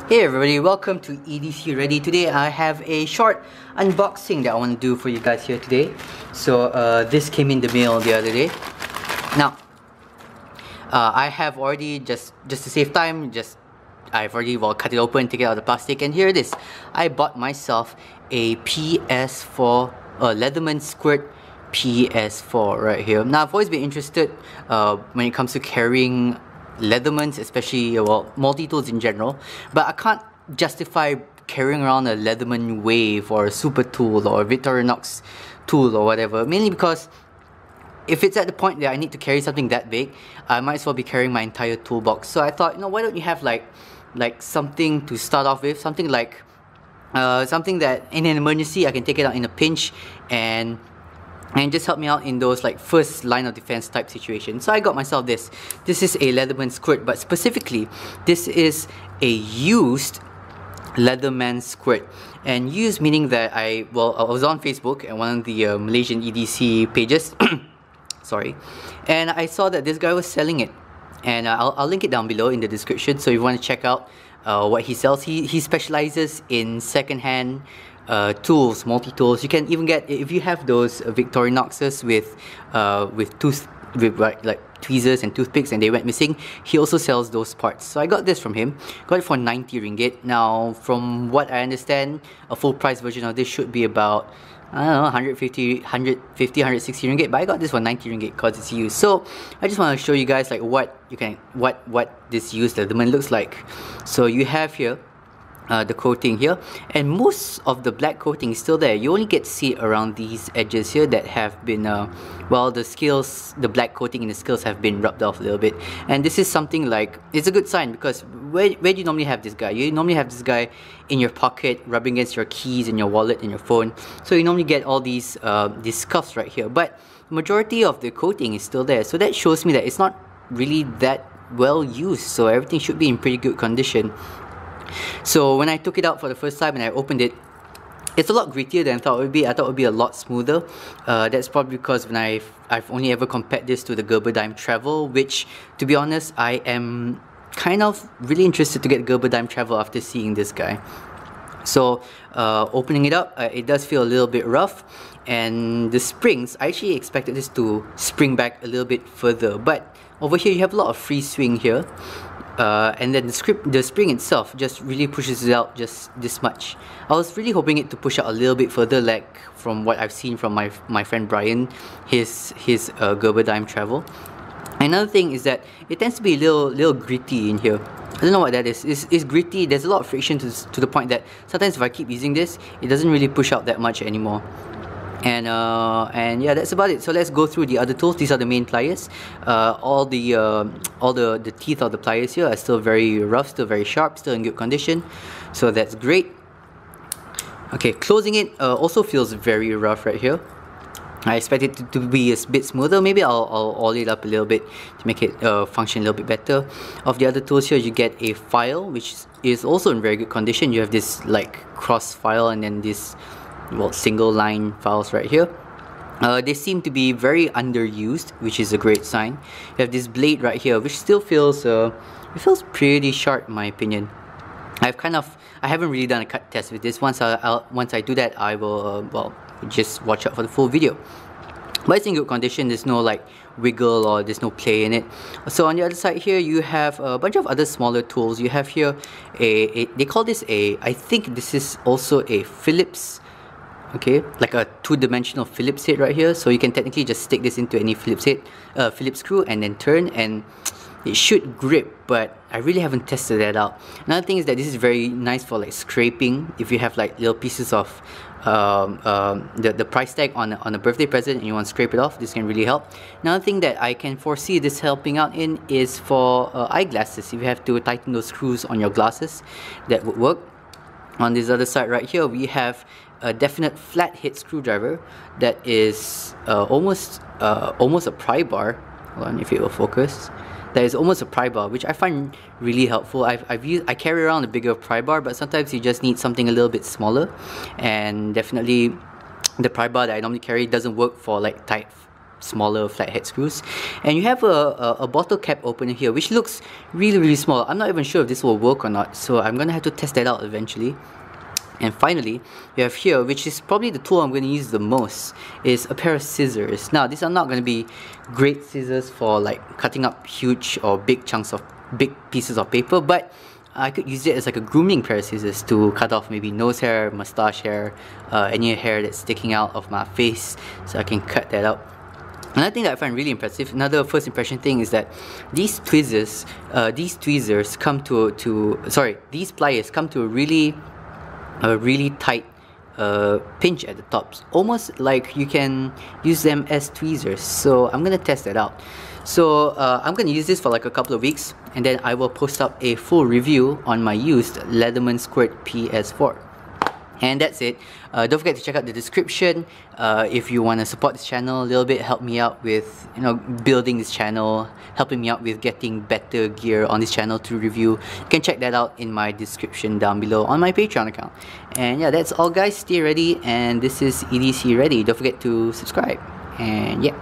Hey everybody, welcome to EDCReady. Today I have a short unboxing that I want to do for you guys here today. So this came in the mail the other day. Now, I have already, just to save time, I've already cut it open, take it out of the plastic, and here it is. I bought myself a PS4, Leatherman Squirt PS4 right here. Now I've always been interested when it comes to carrying Leathermans, especially multi-tools in general, but I can't justify carrying around a Leatherman Wave or a Super Tool or a Victorinox tool or whatever, mainly because if it's at the point that I need to carry something that big, I might as well be carrying my entire toolbox. So I thought, why don't you have like something to start off with, something like something that in an emergency I can take it out in a pinch and just help me out in those like first line of defense type situations. So I got myself this. This is a Leatherman Squirt, but specifically this is a used Leatherman Squirt. And used meaning that I was on Facebook and one of the Malaysian EDC pages sorry, and I saw that this guy was selling it, and I'll link it down below in the description. So if you want to check out what he sells, he specializes in second-hand tools, multi-tools. You can even get, if you have those Victorinoxes with like tweezers and toothpicks and they went missing, he also sells those parts. So I got this from him, got it for 90 ringgit. Now from what I understand, a full price version of this should be about, I don't know, 150, 160 ringgit, but I got this for 90 ringgit because it's used. So I just want to show you guys like what this used Leatherman looks like. So you have here the coating here, and most of the black coating is still there. You only get to see it around these edges here that have been the black coating in the scales have been rubbed off a little bit. And this is something like, it's a good sign, because where do you normally have this guy? You normally have this guy in your pocket, rubbing against your keys and your wallet and your phone. So you normally get all these scuffs right here, but the majority of the coating is still there. So that shows me that it's not really that well used, so everything should be in pretty good condition. So when I took it out for the first time and I opened it, it's a lot grittier than I thought it would be. I thought it would be a lot smoother. That's probably because when I've only ever compared this to the Gerberdime Travel, which, to be honest, I am kind of really interested to get Gerberdime Travel after seeing this guy. So opening it up, it does feel a little bit rough, and the springs, I actually expected this to spring back a little bit further, but over here you have a lot of free swing here. And then the spring itself just really pushes it out just this much. I was really hoping it to push out a little bit further, like from what I've seen from my friend Brian, his Gerberdime Travel. Another thing is that it tends to be a little gritty in here. I don't know what that is. It's gritty. There's a lot of friction to the point that sometimes if I keep using this, it doesn't really push out that much anymore. And yeah, that's about it. So let's go through the other tools. These are the main pliers. All the teeth of the pliers here are still very rough, still very sharp, still in good condition. So that's great. Okay, closing it also feels very rough right here. I expect it to be a bit smoother. Maybe I'll oil it up a little bit to make it function a little bit better. Of the other tools here, you get a file, which is also in very good condition. You have this like cross file and then this single line files right here. They seem to be very underused, which is a great sign. You have this blade right here, which still feels pretty sharp in my opinion. I haven't really done a cut test with this. Once I do that, I will just watch out for the full video. But it's in good condition. There's no like wiggle or there's no play in it. So on the other side here, you have a bunch of other smaller tools. You have here they call this I think this is also a Phillips. Okay, like a two-dimensional Phillips head right here. So you can technically just stick this into any Phillips head, Phillips screw, and then turn, and it should grip. But I really haven't tested that out. Another thing is that this is very nice for like scraping. If you have like little pieces of the price tag on a birthday present and you want to scrape it off, this can really help. Another thing that I can foresee this helping out in is for eyeglasses. If you have to tighten those screws on your glasses, that would work. On this other side right here, we have a definite flathead screwdriver that is almost a pry bar. Hold on, if it will focus. That is almost a pry bar, which I find really helpful. I carry around a bigger pry bar, but sometimes you just need something a little bit smaller. And definitely, the pry bar that I normally carry doesn't work for like smaller flathead screws. And you have a bottle cap opener here, which looks really small. I'm not even sure if this will work or not, so I'm gonna have to test that out eventually. And finally, you have here, which is probably the tool I'm going to use the most, is a pair of scissors. Now, these are not going to be great scissors for like cutting up huge or big chunks of big pieces of paper, but I could use it as like a grooming pair of scissors to cut off maybe nose hair, mustache hair, any hair that's sticking out of my face, so I can cut that out. Another thing that I find really impressive, another first impression thing, is that these tweezers, these pliers come to a really tight pinch at the tops, almost like you can use them as tweezers. So I'm gonna test that out. So I'm gonna use this for like a couple of weeks, and then I will post up a full review on my used Leatherman Squirt PS4. And that's it. Don't forget to check out the description if you want to support this channel a little bit, help me out with, you know, building this channel, helping me out with getting better gear on this channel to review. You can check that out in my description down below on my Patreon account. And yeah, that's all guys. Stay ready, and this is EDCready. Don't forget to subscribe. And yeah.